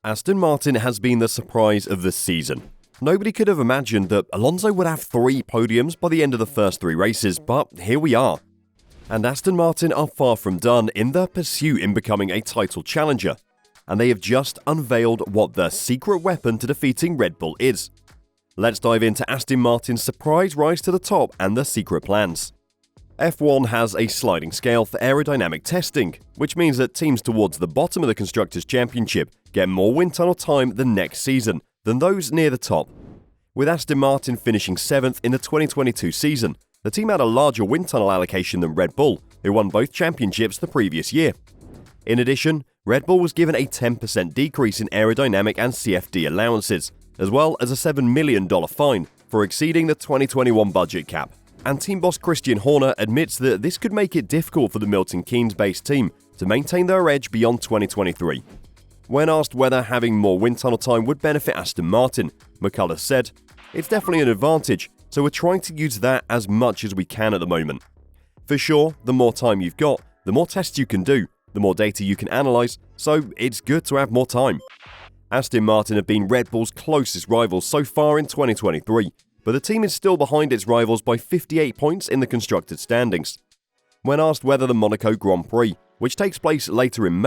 Aston Martin has been the surprise of the season. Nobody could have imagined that Alonso would have 3 podiums by the end of the first 3 races, but here we are. And Aston Martin are far from done in their pursuit in becoming a title challenger, and they have just unveiled what their secret weapon to defeating Red Bull is. Let's dive into Aston Martin's surprise rise to the top and their secret plans. F1 has a sliding scale for aerodynamic testing, which means that teams towards the bottom of the Constructors' Championship get more wind tunnel time the next season than those near the top. With Aston Martin finishing 7th in the 2022 season, the team had a larger wind tunnel allocation than Red Bull, who won both championships the previous year. In addition, Red Bull was given a 10% decrease in aerodynamic and CFD allowances, as well as a $7 million fine for exceeding the 2021 budget cap. And team boss Christian Horner admits that this could make it difficult for the Milton Keynes-based team to maintain their edge beyond 2023. When asked whether having more wind tunnel time would benefit Aston Martin, McCullers said, "It's definitely an advantage, so we're trying to use that as much as we can at the moment. For sure, the more time you've got, the more tests you can do, the more data you can analyse, so it's good to have more time." Aston Martin have been Red Bull's closest rivals so far in 2023, but the team is still behind its rivals by 58 points in the constructors' standings. When asked whether the Monaco Grand Prix, which takes place later in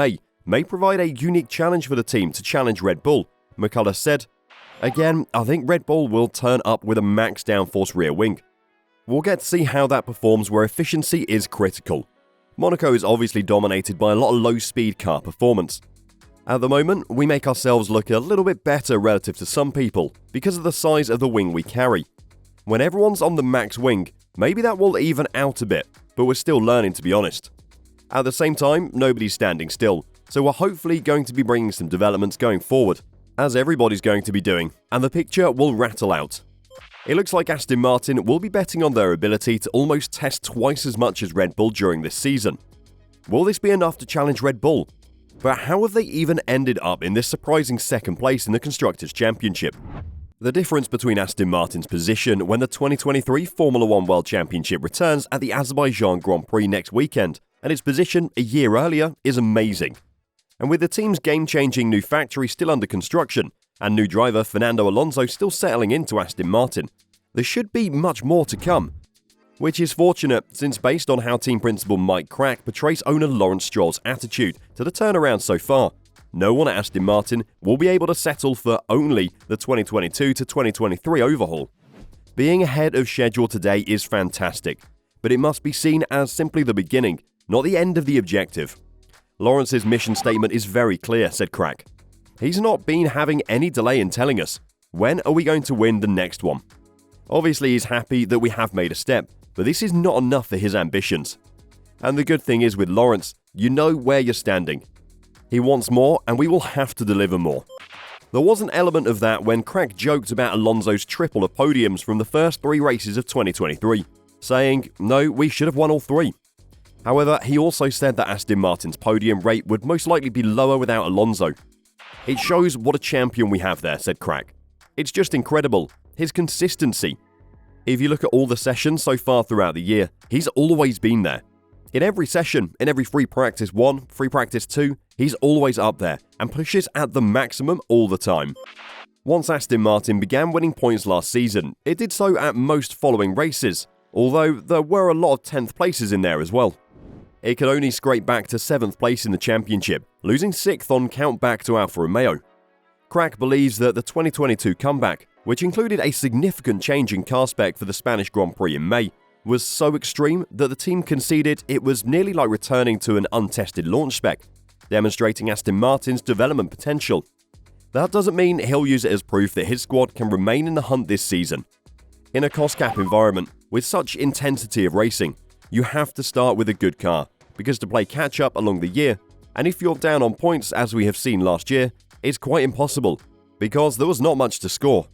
May provide a unique challenge for the team to challenge Red Bull, McCullers said, "Again, I think Red Bull will turn up with a max downforce rear wing. We'll get to see how that performs where efficiency is critical. Monaco is obviously dominated by a lot of low-speed car performance. At the moment, we make ourselves look a little bit better relative to some people because of the size of the wing we carry. When everyone's on the max wing, maybe that will even out a bit, but we're still learning, to be honest. At the same time, nobody's standing still, so we're hopefully going to be bringing some developments going forward, as everybody's going to be doing, and the picture will rattle out." It looks like Aston Martin will be betting on their ability to almost test twice as much as Red Bull during this season. Will this be enough to challenge Red Bull? But how have they even ended up in this surprising second place in the Constructors' Championship? The difference between Aston Martin's position when the 2023 Formula 1 World Championship returns at the Azerbaijan Grand Prix next weekend and its position a year earlier is amazing. And with the team's game-changing new factory still under construction and new driver Fernando Alonso still settling into Aston Martin, there should be much more to come. Which is fortunate, since based on how team principal Mike Crack portrays owner Lawrence Stroll's attitude to the turnaround so far, no one at Aston Martin will be able to settle for only the 2022 to 2023 overhaul. Being ahead of schedule today is fantastic, but it must be seen as simply the beginning, not the end of the objective. Lawrence's mission statement is very clear, said Crack. He's not been having any delay in telling us, when are we going to win the next one? Obviously he's happy that we have made a step, but this is not enough for his ambitions. And the good thing is with Lawrence, you know where you're standing. He wants more and we will have to deliver more. There was an element of that when Crack joked about Alonso's triple of podiums from the first 3 races of 2023, saying, "No, we should have won all 3. However, he also said that Aston Martin's podium rate would most likely be lower without Alonso. "It shows what a champion we have there," said Crack. "It's just incredible. His consistency. If you look at all the sessions so far throughout the year, he's always been there. In every session, in every free practice 1, free practice 2, he's always up there and pushes at the maximum all the time." Once Aston Martin began winning points last season, it did so at most following races, although there were a lot of 10th places in there as well. It could only scrape back to 7th place in the championship, losing 6th on count back to Alfa Romeo. Crack believes that the 2022 comeback, which included a significant change in car spec for the Spanish Grand Prix in May, was so extreme that the team conceded it was nearly like returning to an untested launch spec, demonstrating Aston Martin's development potential. That doesn't mean he'll use it as proof that his squad can remain in the hunt this season. In a cost-cap environment, with such intensity of racing, you have to start with a good car, because to play catch-up along the year, and if you're down on points as we have seen last year, it's quite impossible, because there was not much to score.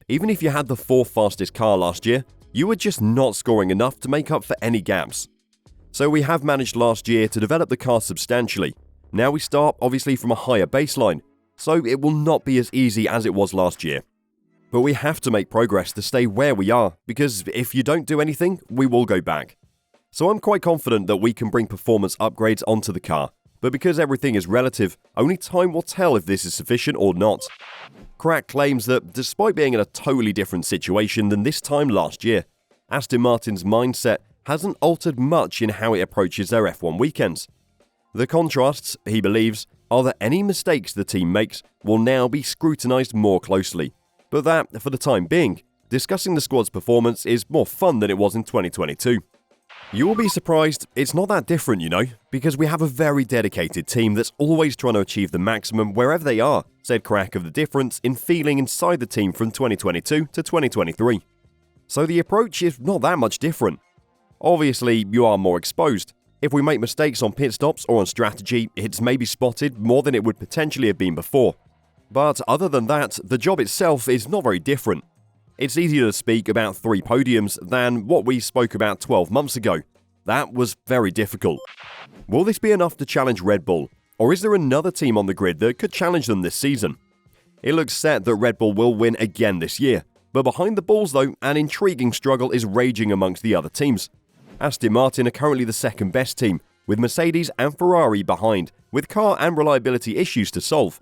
Even if you had the 4th fastest car last year, you were just not scoring enough to make up for any gaps. So we have managed last year to develop the car substantially. Now we start obviously from a higher baseline, so it will not be as easy as it was last year. But we have to make progress to stay where we are, because if you don't do anything, we will go back. So I'm quite confident that we can bring performance upgrades onto the car, but because everything is relative, only time will tell if this is sufficient or not. Crack claims that despite being in a totally different situation than this time last year, Aston Martin's mindset hasn't altered much in how it approaches their F1 weekends. The contrasts, he believes, are that any mistakes the team makes will now be scrutinised more closely, but that, for the time being, discussing the squad's performance is more fun than it was in 2022. You will be surprised it's not that different, because we have a very dedicated team that's always trying to achieve the maximum wherever they are, said Crack of the difference in feeling inside the team from 2022 to 2023. So the approach is not that much different. Obviously, you are more exposed. If we make mistakes on pit stops or on strategy, it's maybe spotted more than it would potentially have been before. But other than that, the job itself is not very different. It's easier to speak about 3 podiums than what we spoke about 12 months ago. That was very difficult. Will this be enough to challenge Red Bull, or is there another team on the grid that could challenge them this season? It looks set that Red Bull will win again this year, but behind the balls though, an intriguing struggle is raging amongst the other teams. Aston Martin are currently the second best team, with Mercedes and Ferrari behind, with car and reliability issues to solve.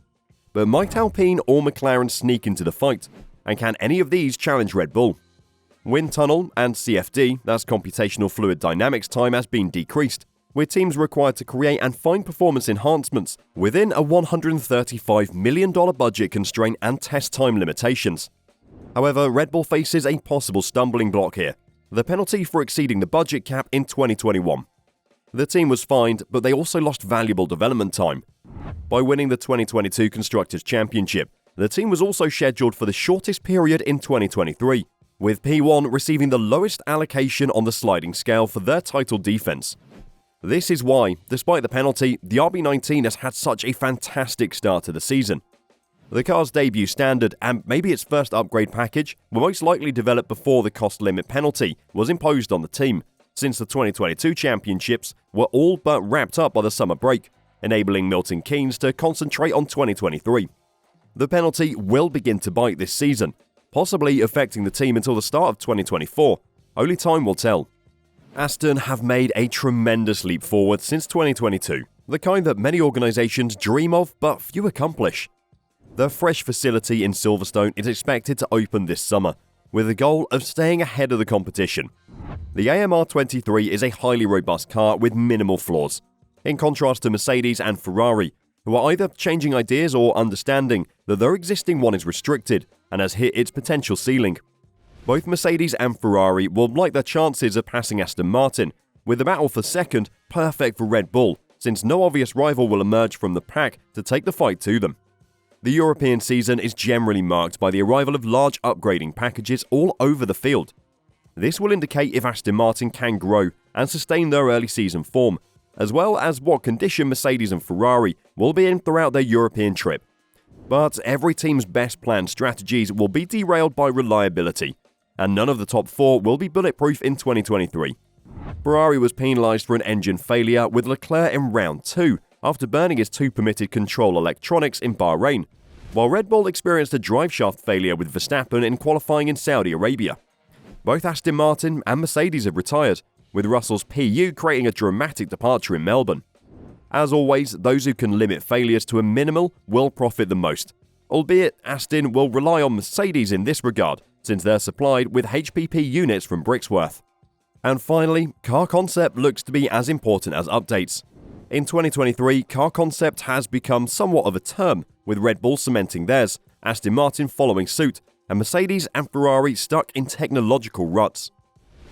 But might Alpine or McLaren sneak into the fight? And can any of these challenge Red Bull? Wind tunnel and CFD, that's computational fluid dynamics time, has been decreased, with teams required to create and find performance enhancements within a $135 million budget constraint and test time limitations. However, Red Bull faces a possible stumbling block here: the penalty for exceeding the budget cap in 2021. The team was fined, but they also lost valuable development time. By winning the 2022 Constructors' Championship, the team was also scheduled for the shortest period in 2023, with P1 receiving the lowest allocation on the sliding scale for their title defense. This is why, despite the penalty, the RB19 has had such a fantastic start to the season. The car's debut standard and maybe its first upgrade package were most likely developed before the cost limit penalty was imposed on the team, since the 2022 championships were all but wrapped up by the summer break, enabling Milton Keynes to concentrate on 2023. The penalty will begin to bite this season, possibly affecting the team until the start of 2024. Only time will tell. Aston have made a tremendous leap forward since 2022, the kind that many organisations dream of but few accomplish. The fresh facility in Silverstone is expected to open this summer, with the goal of staying ahead of the competition. The AMR23 is a highly robust car with minimal flaws, in contrast to Mercedes and Ferrari, who are either changing ideas or understanding that their existing one is restricted and has hit its potential ceiling. Both Mercedes and Ferrari will like their chances of passing Aston Martin, with the battle for second perfect for Red Bull, since no obvious rival will emerge from the pack to take the fight to them. The European season is generally marked by the arrival of large upgrading packages all over the field. This will indicate if Aston Martin can grow and sustain their early season form, as well as what condition Mercedes and Ferrari will be in throughout their European trip. But every team's best planned strategies will be derailed by reliability, and none of the top 4 will be bulletproof in 2023. Ferrari was penalised for an engine failure with Leclerc in round 2 after burning his 2 permitted control electronics in Bahrain, while Red Bull experienced a driveshaft failure with Verstappen in qualifying in Saudi Arabia. Both Aston Martin and Mercedes have retired, with Russell's PU creating a dramatic departure in Melbourne. As always, those who can limit failures to a minimal will profit the most, albeit Aston will rely on Mercedes in this regard, since they're supplied with HPP units from Brixworth. And finally, car concept looks to be as important as updates. In 2023, car concept has become somewhat of a term, with Red Bull cementing theirs, Aston Martin following suit, and Mercedes and Ferrari stuck in technological ruts.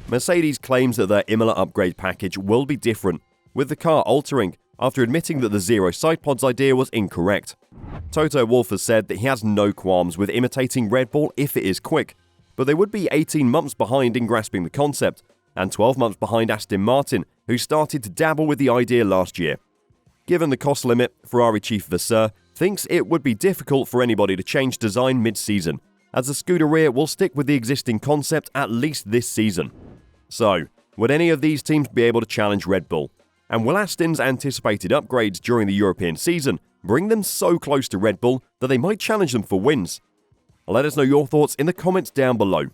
Mercedes claims that their Imola upgrade package will be different, with the car altering after admitting that the zero side pods idea was incorrect. Toto Wolff has said that he has no qualms with imitating Red Bull if it is quick, but they would be 18 months behind in grasping the concept, and 12 months behind Aston Martin, who started to dabble with the idea last year. Given the cost limit, Ferrari chief Vasseur thinks it would be difficult for anybody to change design mid-season, as the Scuderia will stick with the existing concept at least this season. So, would any of these teams be able to challenge Red Bull? And will Aston's anticipated upgrades during the European season bring them so close to Red Bull that they might challenge them for wins? Let us know your thoughts in the comments down below.